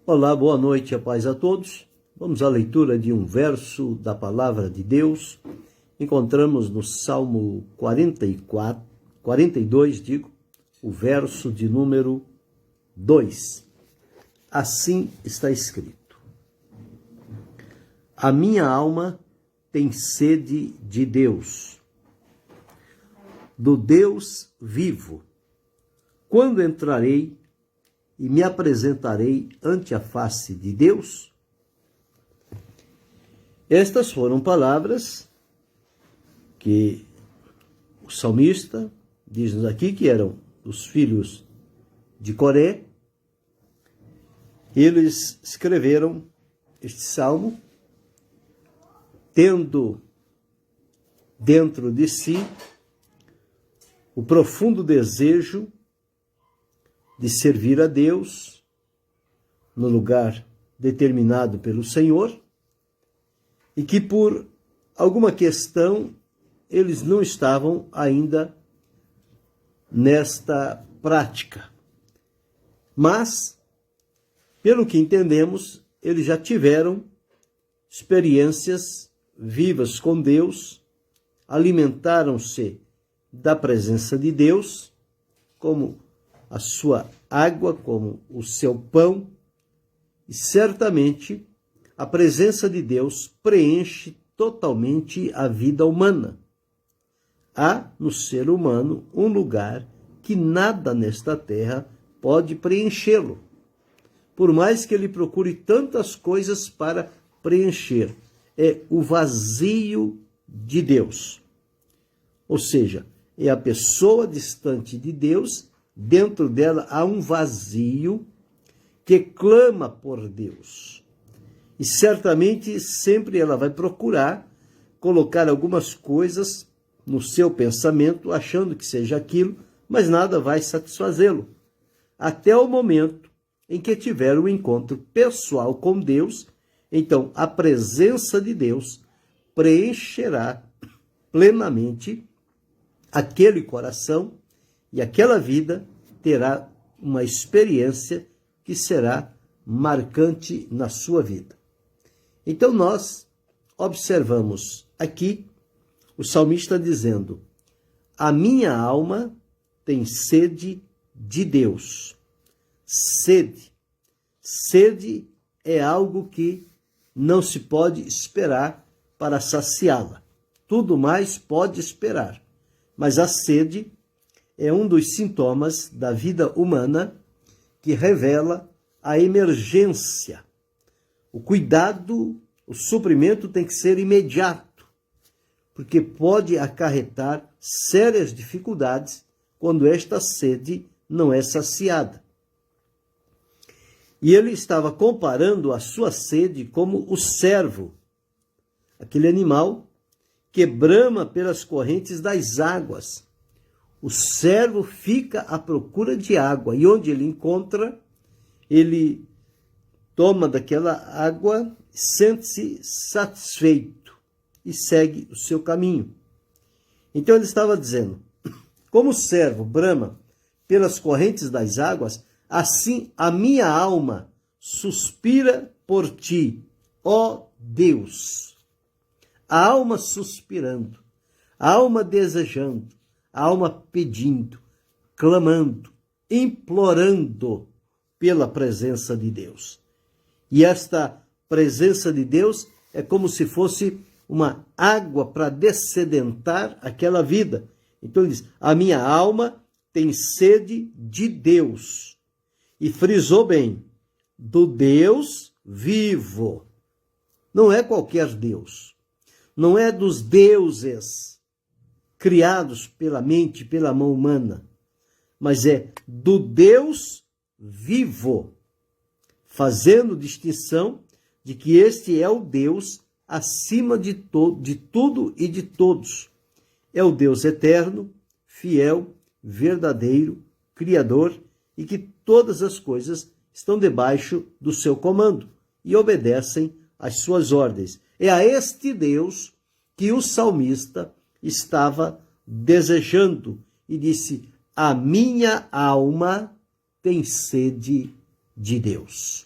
Olá, boa noite, a paz a todos. Vamos à leitura de um verso da palavra de Deus. Encontramos no Salmo 42, o verso de número 2. Assim está escrito: A minha alma tem sede de Deus, do Deus vivo. Quando entrarei e me apresentarei ante a face de Deus? Estas foram palavras que o salmista diz-nos aqui que eram os filhos de Coré. Eles escreveram este salmo tendo dentro de si o profundo desejo de servir a Deus no lugar determinado pelo Senhor, e que por alguma questão eles não estavam ainda nesta prática. Mas, pelo que entendemos, eles já tiveram experiências vivas com Deus, alimentaram-se da presença de Deus, como a sua água, como o seu pão, e certamente a presença de Deus preenche totalmente a vida humana. Há no ser humano um lugar que nada nesta terra pode preenchê-lo, por mais que ele procure tantas coisas para preencher. É o vazio de Deus. Ou seja, é a pessoa distante de Deus. Dentro dela há um vazio que clama por Deus. E certamente sempre ela vai procurar colocar algumas coisas no seu pensamento, achando que seja aquilo, mas nada vai satisfazê-lo. Até o momento em que tiver um encontro pessoal com Deus, então a presença de Deus preencherá plenamente aquele coração, e aquela vida terá uma experiência que será marcante na sua vida. Então nós observamos aqui o salmista dizendo: a minha alma tem sede de Deus. Sede. Sede é algo que não se pode esperar para saciá-la. Tudo mais pode esperar, mas a sede é um dos sintomas da vida humana que revela a emergência. O cuidado, o suprimento tem que ser imediato, porque pode acarretar sérias dificuldades quando esta sede não é saciada. E ele estava comparando a sua sede como o cervo, aquele animal que brama pelas correntes das águas. O cervo fica à procura de água, e onde ele encontra, ele toma daquela água, sente-se satisfeito e segue o seu caminho. Então ele estava dizendo: como o cervo brama pelas correntes das águas, assim a minha alma suspira por ti, ó Deus. A alma suspirando, a alma desejando, a alma pedindo, clamando, implorando pela presença de Deus. E esta presença de Deus é como se fosse uma água para dessedentar aquela vida. Então ele diz: a minha alma tem sede de Deus. E frisou bem: do Deus vivo. Não é qualquer Deus. Não é dos deuses criados pela mente, pela mão humana, mas é do Deus vivo, fazendo distinção de que este é o Deus acima de tudo e de todos. É o Deus eterno, fiel, verdadeiro, criador, e que todas as coisas estão debaixo do seu comando e obedecem às suas ordens. É a este Deus que o salmista estava desejando e disse: a minha alma tem sede de Deus.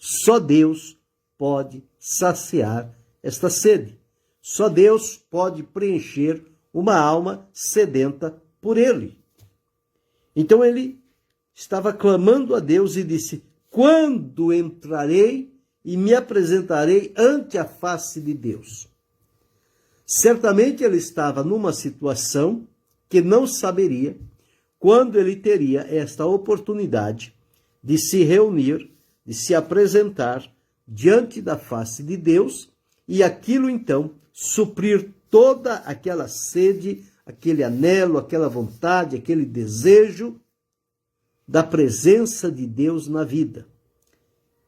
Só Deus pode saciar esta sede. Só Deus pode preencher uma alma sedenta por Ele. Então ele estava clamando a Deus e disse: quando entrarei e me apresentarei ante a face de Deus? Certamente ele estava numa situação que não saberia quando ele teria esta oportunidade de se reunir, de se apresentar diante da face de Deus e aquilo então suprir toda aquela sede, aquele anelo, aquela vontade, aquele desejo da presença de Deus na vida.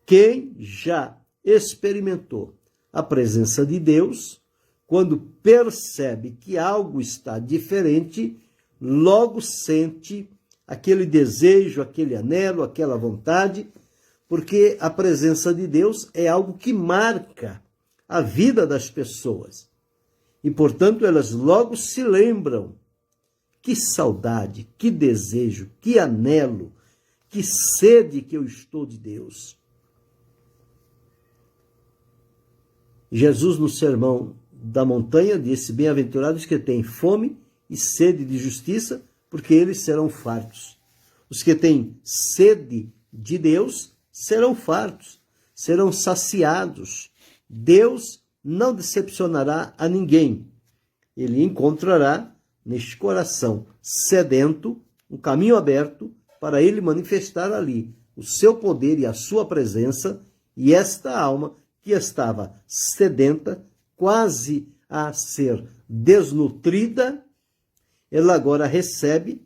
Quem já experimentou a presença de Deus, quando percebe que algo está diferente, logo sente aquele desejo, aquele anelo, aquela vontade, porque a presença de Deus é algo que marca a vida das pessoas. E, portanto, elas logo se lembram: que saudade, que desejo, que anelo, que sede que eu estou de Deus. Jesus, no Sermão da Montanha, disse: bem-aventurados que têm fome e sede de justiça, porque eles serão fartos. Os que têm sede de Deus serão fartos, serão saciados. Deus não decepcionará a ninguém. Ele encontrará neste coração sedento um caminho aberto para ele manifestar ali o seu poder e a sua presença, e esta alma que estava sedenta, quase a ser desnutrida, ela agora recebe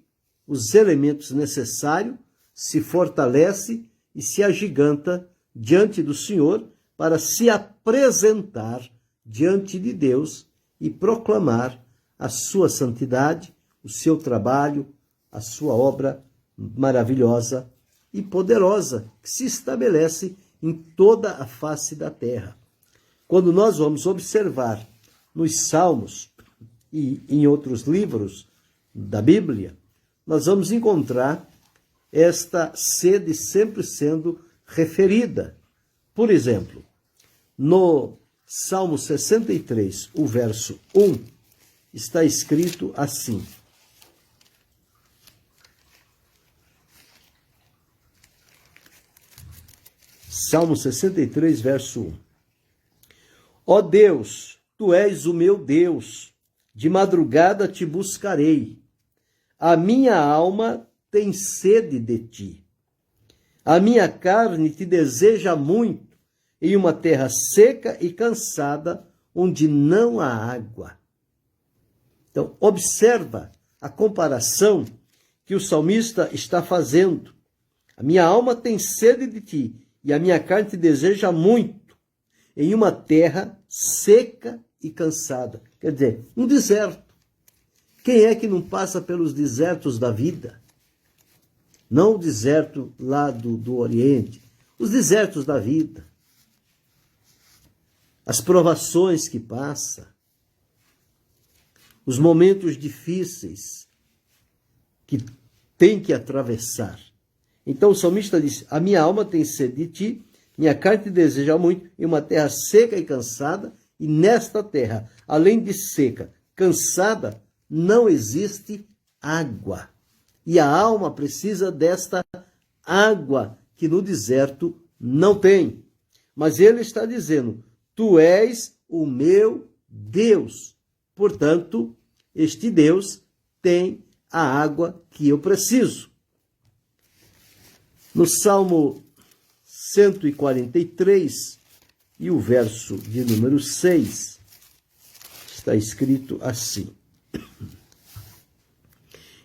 os elementos necessários, se fortalece e se agiganta diante do Senhor para se apresentar diante de Deus e proclamar a sua santidade, o seu trabalho, a sua obra maravilhosa e poderosa que se estabelece em toda a face da terra. Quando nós vamos observar nos Salmos e em outros livros da Bíblia, nós vamos encontrar esta sede sempre sendo referida. Por exemplo, no Salmo 63, o verso 1, está escrito assim: Salmo 63, verso 1. Ó Deus, tu és o meu Deus, de madrugada te buscarei. A minha alma tem sede de ti. A minha carne te deseja muito, em uma terra seca e cansada, onde não há água. Então, observa a comparação que o salmista está fazendo. A minha alma tem sede de ti, e a minha carne te deseja muito, em uma terra seca e cansada. Quer dizer, um deserto. Quem é que não passa pelos desertos da vida? Não o deserto lá do Oriente, os desertos da vida. As provações que passa, os momentos difíceis que tem que atravessar. Então o salmista diz: a minha alma tem sede de ti, minha carne te deseja muito, em uma terra seca e cansada, e nesta terra, além de seca, cansada, não existe água. E a alma precisa desta água que no deserto não tem. Mas ele está dizendo: tu és o meu Deus. Portanto, este Deus tem a água que eu preciso. No Salmo 143, e o verso de número 6, está escrito assim: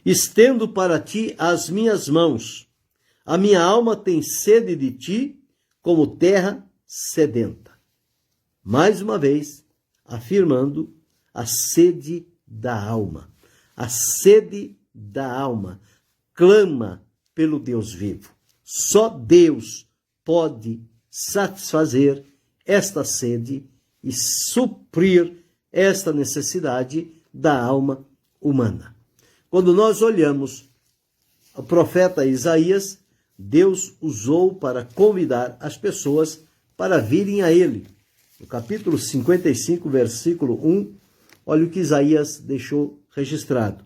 estendo para ti as minhas mãos, a minha alma tem sede de ti, como terra sedenta. Mais uma vez, afirmando a sede da alma. A sede da alma clama pelo Deus vivo. Só Deus pode satisfazer esta sede e suprir esta necessidade da alma humana. Quando nós olhamos o profeta Isaías, Deus usou para convidar as pessoas para virem a ele. No capítulo 55, versículo 1, olha o que Isaías deixou registrado.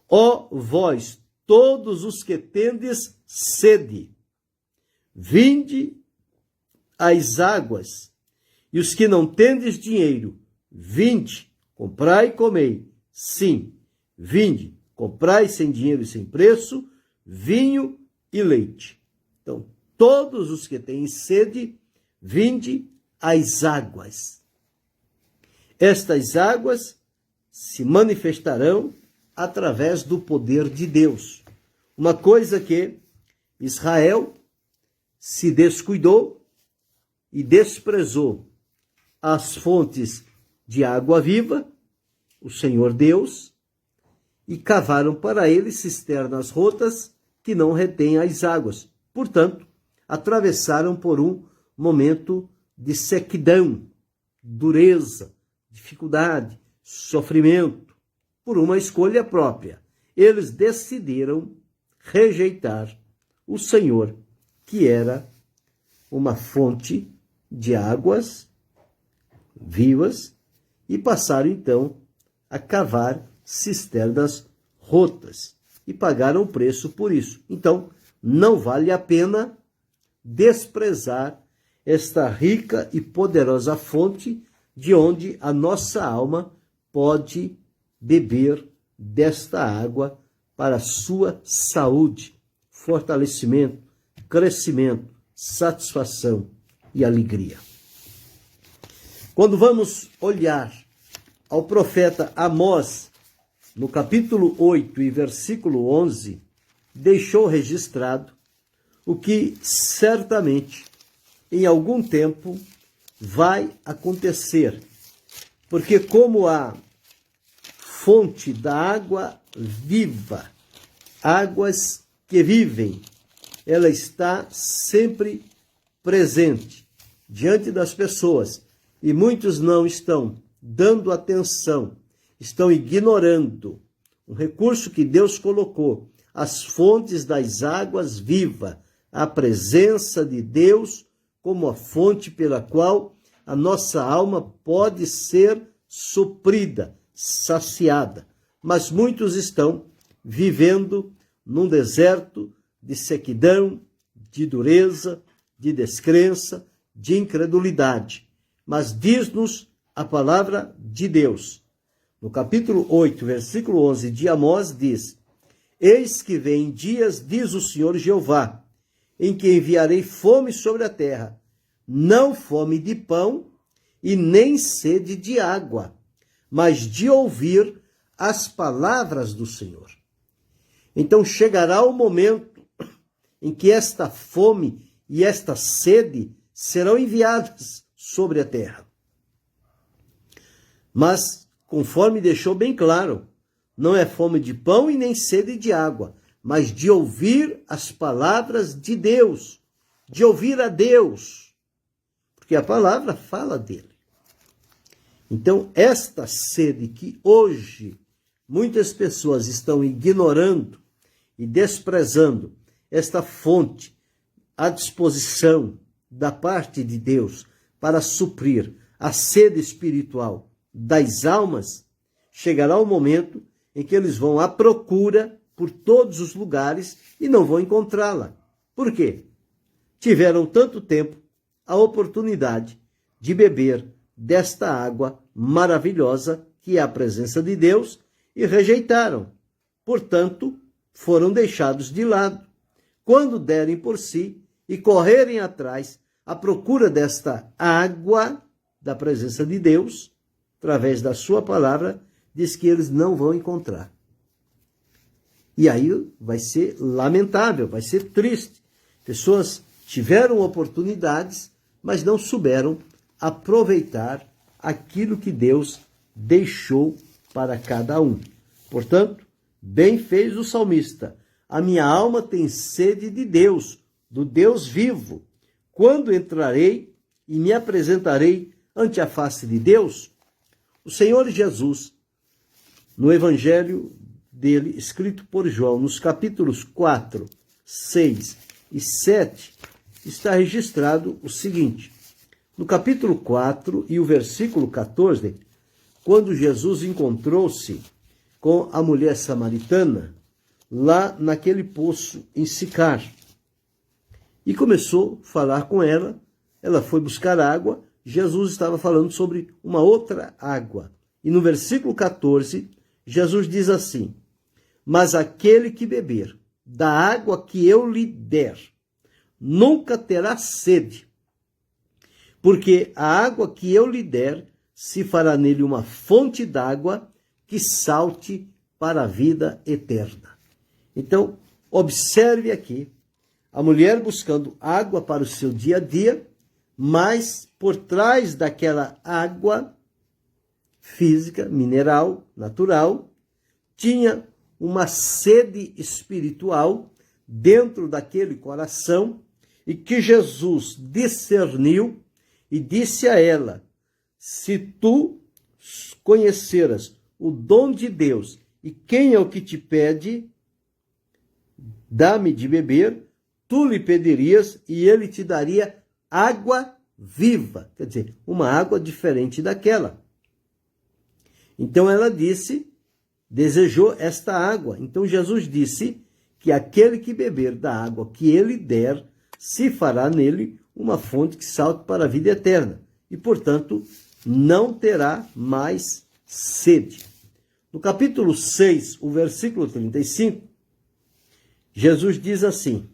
Ó vós, todos os que tendes sede, vinde às águas, e os que não tendes dinheiro, vinde, comprai e comei. Sim, vinde, comprai sem dinheiro e sem preço, vinho e leite. Então, todos os que têm sede, vinde às águas. Estas águas se manifestarão através do poder de Deus. Uma coisa que Israel se descuidou e desprezou as fontes de água viva, o Senhor Deus, e cavaram para ele cisternas rotas que não retêm as águas. Portanto, atravessaram por um momento de sequidão, dureza, dificuldade, sofrimento, por uma escolha própria. Eles decidiram rejeitar o Senhor, que era uma fonte de águas vivas, e passaram então a cavar cisternas rotas e pagaram o preço por isso. Então, não vale a pena desprezar esta rica e poderosa fonte de onde a nossa alma pode beber desta água para a sua saúde, fortalecimento, crescimento, satisfação e alegria. Quando vamos olhar ao profeta Amós, no capítulo 8 e versículo 11, deixou registrado o que certamente em algum tempo vai acontecer, porque como a fonte da água viva, águas que vivem, ela está sempre presente diante das pessoas, e muitos não estão dando atenção, estão ignorando um recurso que Deus colocou, as fontes das águas vivas, a presença de Deus como a fonte pela qual a nossa alma pode ser suprida, saciada. Mas muitos estão vivendo num deserto de sequidão, de dureza, de descrença, de incredulidade. Mas diz-nos a palavra de Deus. No capítulo 8, versículo 11 de Amós diz: Eis que vem dias, diz o Senhor Jeová, em que enviarei fome sobre a terra, não fome de pão e nem sede de água, mas de ouvir as palavras do Senhor. Então chegará o momento em que esta fome e esta sede serão enviadas sobre a terra. Mas, conforme deixou bem claro, não é fome de pão e nem sede de água, mas de ouvir as palavras de Deus, de ouvir a Deus, porque a palavra fala dele. Então, esta sede que hoje muitas pessoas estão ignorando e desprezando, esta fonte à disposição da parte de Deus para suprir a sede espiritual das almas, chegará o momento em que eles vão à procura por todos os lugares e não vão encontrá-la. Por quê? Tiveram tanto tempo a oportunidade de beber desta água maravilhosa que é a presença de Deus e rejeitaram. Portanto, foram deixados de lado. Quando derem por si e correrem atrás à procura desta água da presença de Deus, através da sua palavra, diz que eles não vão encontrar. E aí vai ser lamentável, vai ser triste. Pessoas tiveram oportunidades, mas não souberam aproveitar aquilo que Deus deixou para cada um. Portanto, bem fez o salmista: a minha alma tem sede de Deus, do Deus vivo. Quando entrarei e me apresentarei ante a face de Deus? O Senhor Jesus, no Evangelho dele, escrito por João, nos capítulos 4, 6 e 7 está registrado o seguinte: no capítulo 4 e o versículo 14, quando Jesus encontrou-se com a mulher samaritana, lá naquele poço em Sicar, e começou a falar com ela, ela foi buscar água, Jesus estava falando sobre uma outra água. E no versículo 14, Jesus diz assim: mas aquele que beber da água que eu lhe der, nunca terá sede, porque a água que eu lhe der se fará nele uma fonte d'água que salte para a vida eterna. Então, observe aqui, a mulher buscando água para o seu dia a dia, mas por trás daquela água física, mineral, natural, tinha uma sede espiritual dentro daquele coração, e que Jesus discerniu e disse a ela: se tu conheceras o dom de Deus e quem é o que te pede, dá-me de beber, tu lhe pedirias e ele te daria água viva, quer dizer, uma água diferente daquela. Então ela desejou esta água. Então Jesus disse que aquele que beber da água que ele der, se fará nele uma fonte que salte para a vida eterna. E, portanto, não terá mais sede. No capítulo 6, o versículo 35, Jesus diz assim: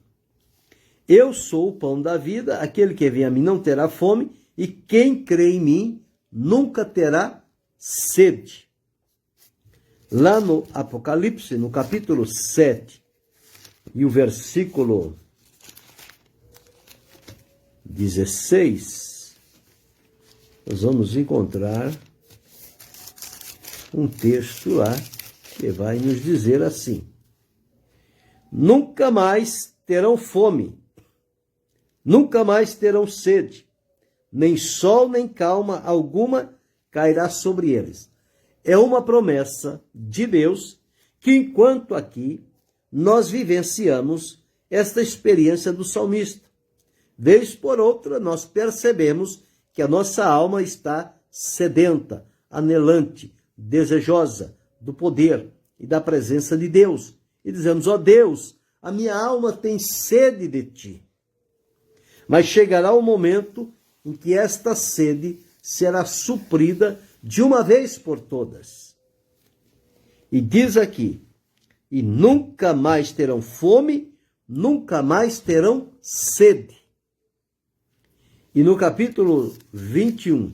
eu sou o pão da vida, aquele que vem a mim não terá fome, e quem crê em mim nunca terá sede. Lá no Apocalipse, no capítulo 7, e o versículo 16, nós vamos encontrar um texto lá que vai nos dizer assim: nunca mais terão fome, nunca mais terão sede, nem sol nem calma alguma cairá sobre eles. É uma promessa de Deus que, enquanto aqui, nós vivenciamos esta experiência do salmista. Vez por outra, nós percebemos que a nossa alma está sedenta, anelante, desejosa do poder e da presença de Deus. E dizemos: ó Deus, a minha alma tem sede de ti. Mas chegará o momento em que esta sede será suprida de uma vez por todas. E diz aqui: e nunca mais terão fome, nunca mais terão sede. E no capítulo 21,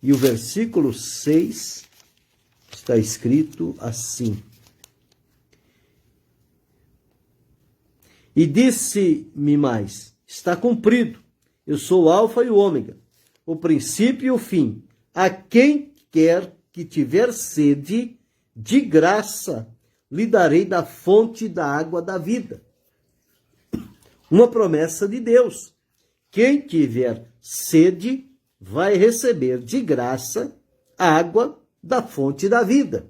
e o versículo 6, está escrito assim: e disse-me mais: está cumprido, eu sou o alfa e o ômega, o princípio e o fim. A quem quer que tiver sede, de graça lhe darei da fonte da água da vida. Uma promessa de Deus. Quem tiver sede vai receber de graça a água da fonte da vida.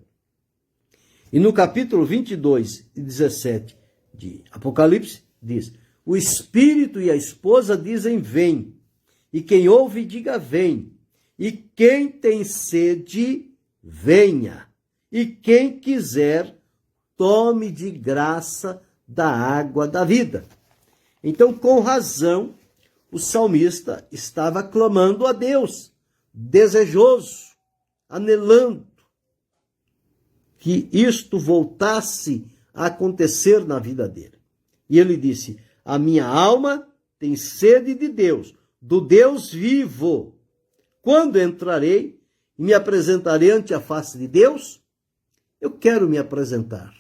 E no capítulo 22 e 17 de Apocalipse, diz: o Espírito e a esposa dizem: vem. E quem ouve, diga: vem. E quem tem sede, venha. E quem quiser, tome de graça da água da vida. Então, com razão, o salmista estava clamando a Deus, desejoso, anelando que isto voltasse a acontecer na vida dele. E ele disse: a minha alma tem sede de Deus, do Deus vivo. Quando entrarei e me apresentarei ante a face de Deus? Eu quero me apresentar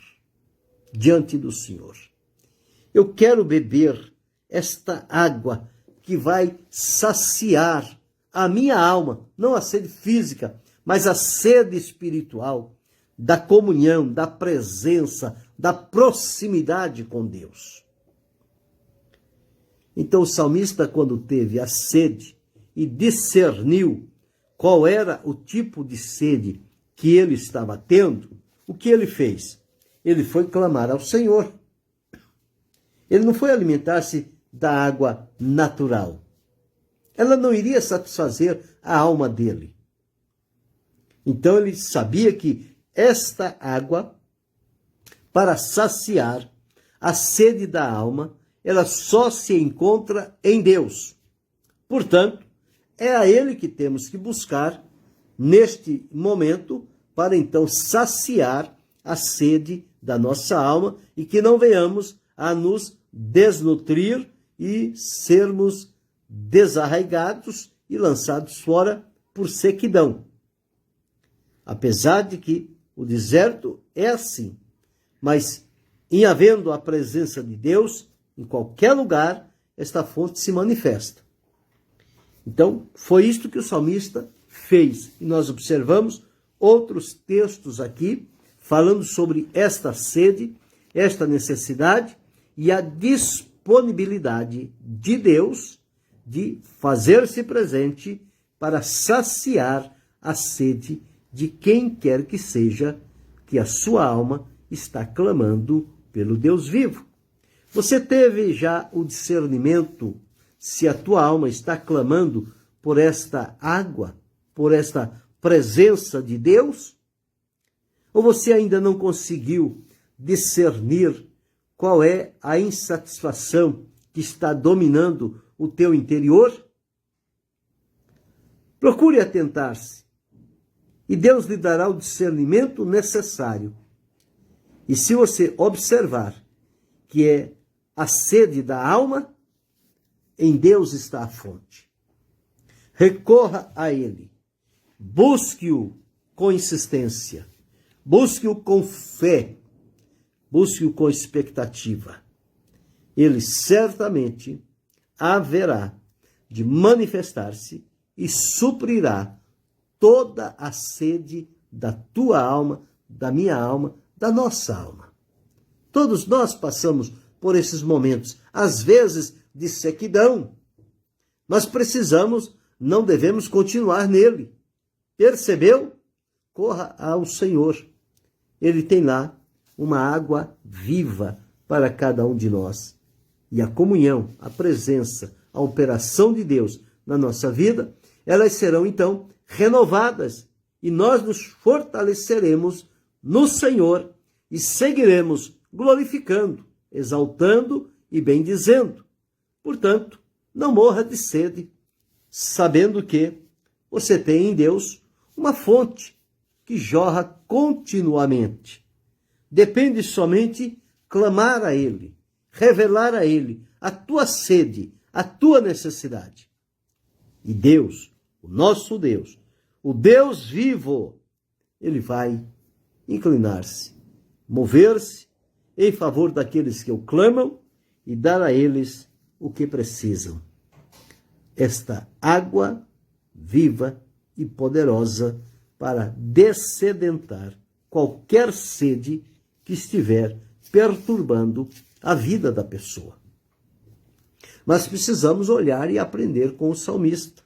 diante do Senhor. Eu quero beber esta água que vai saciar a minha alma, não a sede física, mas a sede espiritual, da comunhão, da presença, da proximidade com Deus. Então o salmista, quando teve a sede e discerniu qual era o tipo de sede que ele estava tendo, o que ele fez? ele foi clamar ao Senhor. Ele não foi alimentar-se da água natural. Ela não iria satisfazer a alma dele. Então ele sabia que esta água, para saciar a sede da alma, ela só se encontra em Deus. Portanto, é a Ele que temos que buscar neste momento para então saciar a sede da nossa alma e que não venhamos a nos desnutrir e sermos desarraigados e lançados fora por sequidão. Apesar de que o deserto é assim, mas em havendo a presença de Deus, em qualquer lugar, esta fonte se manifesta. Então, foi isto que o salmista fez. E nós observamos outros textos aqui, falando sobre esta sede, esta necessidade e a disponibilidade de Deus de fazer-se presente para saciar a sede de quem quer que seja que a sua alma está clamando pelo Deus vivo. Você teve já o discernimento se a tua alma está clamando por esta água, por esta presença de Deus? Ou você ainda não conseguiu discernir qual é a insatisfação que está dominando o teu interior? Procure atentar-se, e Deus lhe dará o discernimento necessário. E se você observar que é a sede da alma, em Deus está a fonte. Recorra a Ele. Busque-o com insistência. Busque-o com fé. Busque-o com expectativa. Ele certamente haverá de manifestar-se e suprirá toda a sede da tua alma, da minha alma, da nossa alma. Todos nós passamos por esses momentos, às vezes de sequidão, mas não devemos continuar nele. Percebeu? Corra ao Senhor. Ele tem lá uma água viva para cada um de nós. E a comunhão, a presença, a operação de Deus na nossa vida, elas serão então renovadas e nós nos fortaleceremos no Senhor e seguiremos glorificando, exaltando e bendizendo. Portanto, não morra de sede, sabendo que você tem em Deus uma fonte que jorra continuamente. Depende somente clamar a Ele, revelar a Ele a tua sede, a tua necessidade. E Deus, o nosso Deus, o Deus vivo, Ele vai inclinar-se, mover-se em favor daqueles que o clamam e dar a eles o que precisam. Esta água viva e poderosa para dessedentar qualquer sede que estiver perturbando a vida da pessoa. Mas precisamos olhar e aprender com o salmista.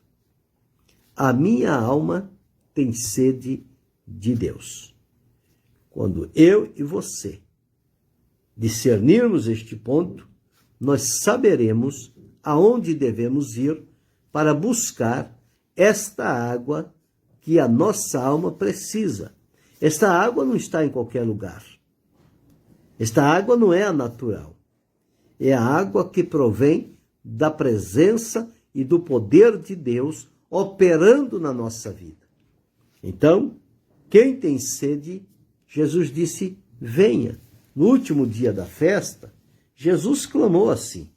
A minha alma tem sede de Deus. Quando eu e você discernirmos este ponto, nós saberemos aonde devemos ir para buscar esta água que a nossa alma precisa. Esta água não está em qualquer lugar. Esta água não é a natural. É a água que provém da presença e do poder de Deus operando na nossa vida. Então, quem tem sede, Jesus disse, venha. No último dia da festa, Jesus clamou assim.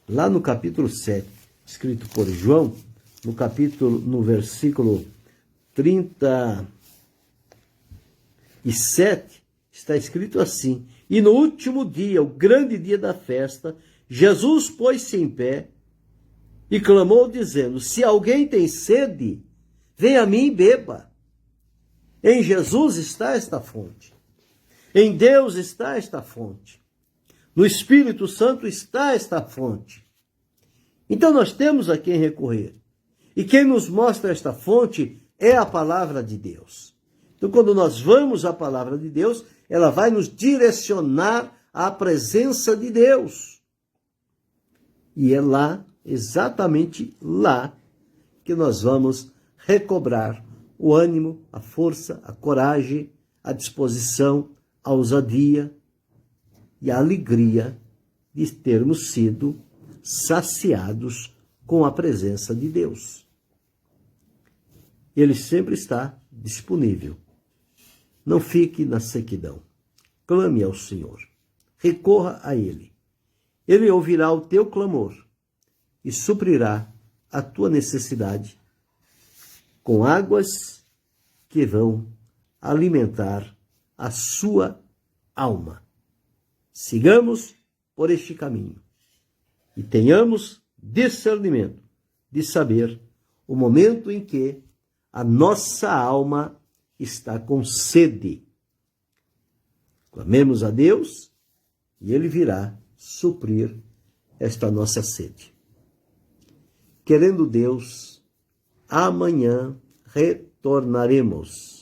Lá no capítulo 7, escrito por João, no versículo 37, está escrito assim: e no último dia, o grande dia da festa, Jesus pôs-se em pé e clamou dizendo, se alguém tem sede, venha a mim e beba. Em Jesus está esta fonte. Em Deus está esta fonte. No Espírito Santo está esta fonte. Então nós temos a quem recorrer. E quem nos mostra esta fonte é a palavra de Deus. Então quando nós vamos à palavra de Deus, ela vai nos direcionar à presença de Deus. E é lá, exatamente lá, que nós vamos recobrar o ânimo, a força, a coragem, a disposição, a ousadia e a alegria de termos sido saciados com a presença de Deus. Ele sempre está disponível. Não fique na sequidão. Clame ao Senhor. Recorra a Ele. Ele ouvirá o teu clamor e suprirá a tua necessidade com águas que vão alimentar a sua alma. Sigamos por este caminho e tenhamos discernimento de saber o momento em que a nossa alma está com sede. Clamemos a Deus e Ele virá suprir esta nossa sede. Querendo Deus, amanhã retornaremos.